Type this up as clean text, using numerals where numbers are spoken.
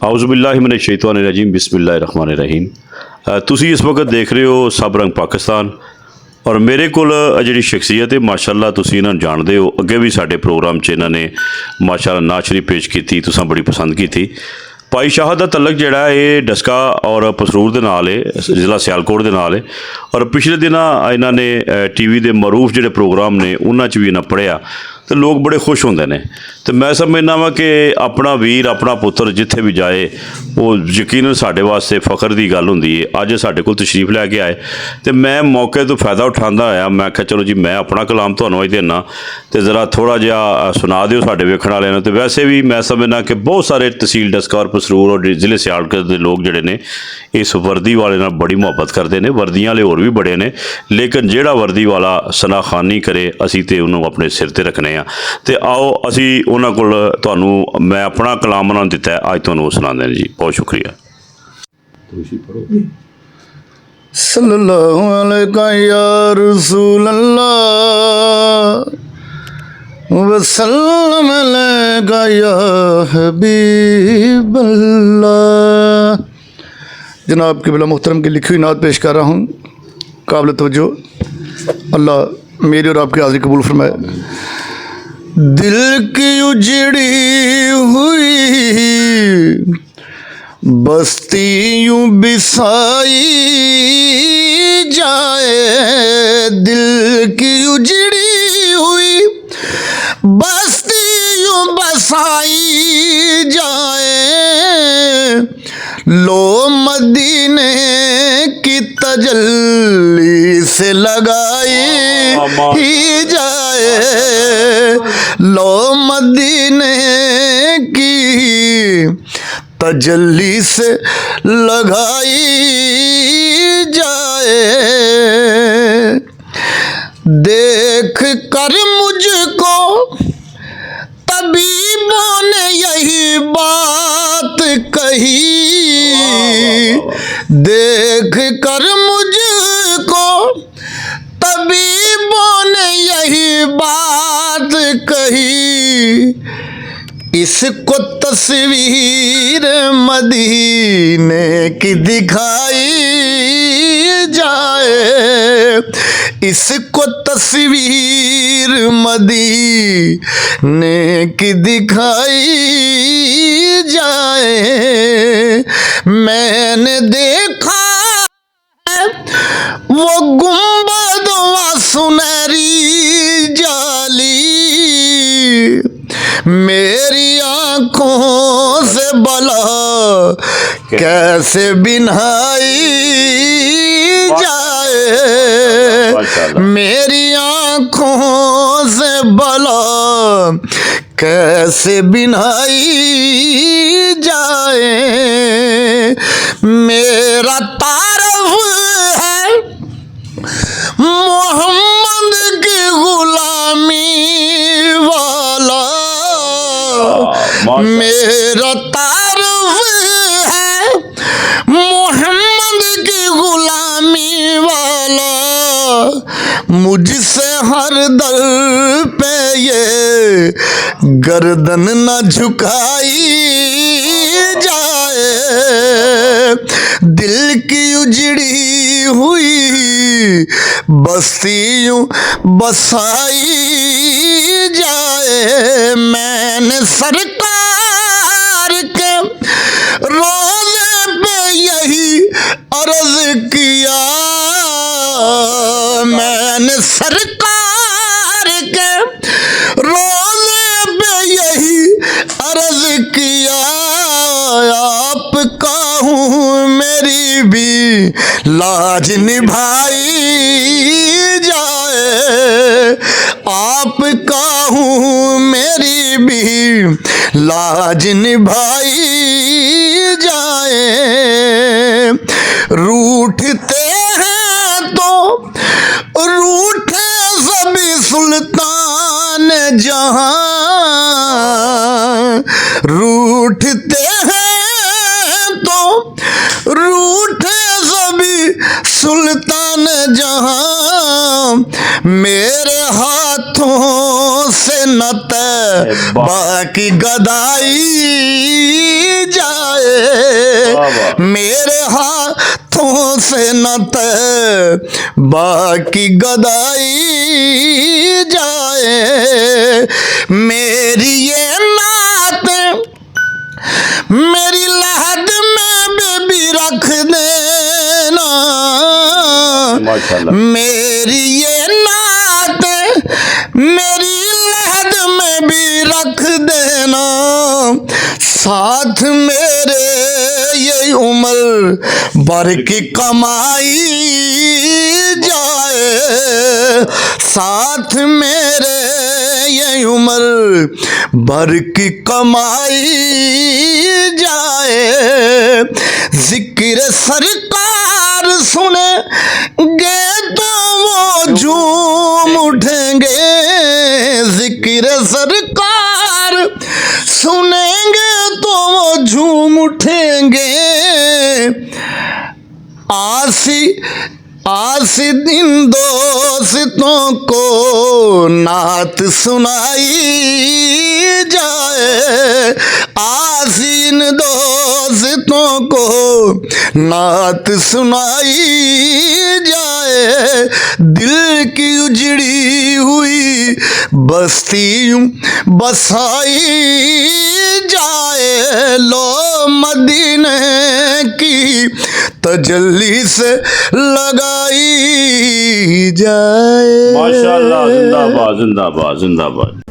औज़ुबिल्लाहिमिनश्शैतानिर्रजीम बिस्मिल्लाहिर्रहमानिर्रहीम। तुसी इस वक्त देख रहे हो सब रंग पाकिस्तान और मेरे को जी शख्सियत है माशाअल्लाह तुसी इन्हां जानते हो। अगे भी साडे प्रोग्राम च इन्होंने माशाअल्लाह नात शरीफ पेश की, तुसां बड़ी पसंद की थी। भाई शाह का तलक जोड़ा है डस्का और पसरूर के नाल है, जिला सियालकोट के नाल है। और पिछले दिन इन्होंने TV के मरूफ जोड़े प्रोग्राम ने उन्होंने भी इन्हें पढ़िया तो लोग बड़े खुश होंगे ने। तो मैं समझना वा कि अपना वीर अपना पुत्र जिथे भी जाए वो यकीनन साढ़े वास्ते फ़ख्र की गल होंदी है। अज साढ़े कोल तशरीफ लैके आए तो मैं मौके तो फ़ायदा उठाता आया, मैं आख्या चलो जी मैं अपना कलाम तुहानूं अज देना तो ज़रा थोड़ा जिहा सुना दिओ साढ़े वेखण वालिआं नूं। तो वैसे भी मैं समझना कि बहुत सारे तहसील डस्का और पसरूर और जिले सियालकोट के लोग जोड़े ने इस वर्दी वाले नाल बड़ी मुहब्बत करते हैं। वर्दियां वाले होर भी बड़े ने, लेकिन जिहड़ा वर्दी वाला सनाखानी करे असीं ते उन्होंने अपने सिर ते रखने। तो आओ असी उन्होंने कोल तुहानूं मैं अपना कलाम उन्होंने दिता है, अज तुहानूं सुनाते हैं जी। बहुत शुक्रिया। सल्लल्लाहु अलैहि या रसूल अल्लाह वसल्लम अलैका या हबीब अल्लाह। जनाब के बिला मुहतरम की लिखी हुई नात पेश कर रहा हूँ। काबिल तवज्जो, अल्लाह मेरी और आपकी हाज़िरी कबूल फरमाए। दिल की उजड़ी हुई बस्ती यूं बिसाई जाए, दिल की उजड़ी हुई बस्ती यूं बसाई जाए, लो मदीने की तजल्ली से लगाई ही जाए, लो मदीने की तजल्ली से लगाई जाए। देख कर मुझको तबीबों ने यही बात कही, देख कर मुझको तबीबों ने यही बात कही, इसको तस्वीर मदीने की दिखाई जाए, इसको तस्वीर मदीने की दिखाई जाए। मैंने देखा है वो गुंबद व सुनहरी जाली, मेरी आँखों से भला कैसे बिन्हाई जाए, मेरी आँखों से भला कैसे बिन्हाई जाए। मेरा तारफ है मोहम्मद की गुलामी वाला, मेरा तारुफ है मोहम्मद की गुलामी वाला, मुझसे हर दर पे ये गर्दन न झुकाई जाए, दिल की उजड़ी हुई बस्ती यूं बसाई जाए। मैंने सरकार के रोज़े पे यही अर्ज किया, मैंने सरकार के रोज़े पे यही अर्ज किया, आपका हूँ मेरी भी लाज निभाई जाए, आपका हूँ मेरी भी लाज निभाई जाए। रूठते हैं तो रूठे सभी सुल्तान जहां, रूठते हैं तो रूठे बेबी सुल्तान जहां, मेरे हाथों से न तय बाकी गदाई जाए, मेरे हाथों से न तय बाकी गदाई जाए। मेरी ये नात मेरी लहद में बेबी रख देना, माशाल्लाह। मेरी ये नात मेरी लहद में भी रख देना, साथ मेरे ये उम्र भर की कमाई जाए, साथ मेरे ये उम्र भर की कमाई जाए। जिक्र सरकार सुनेंगे तो वो झूम उठेंगे, जिक्र सरकार सुनेंगे तो वो झूम उठेंगे। आसी दिन दोस्तों को नात सुनाई जाए, आसीन दोस्तों को नात सुनाई जाए। दिल की उजड़ी हुई बस्ती बसाई जाए, लो मदीने की तजल्ली से लगाई जाए। माशाल्लाह, जिंदाबाद जिंदाबाद जिंदाबाद।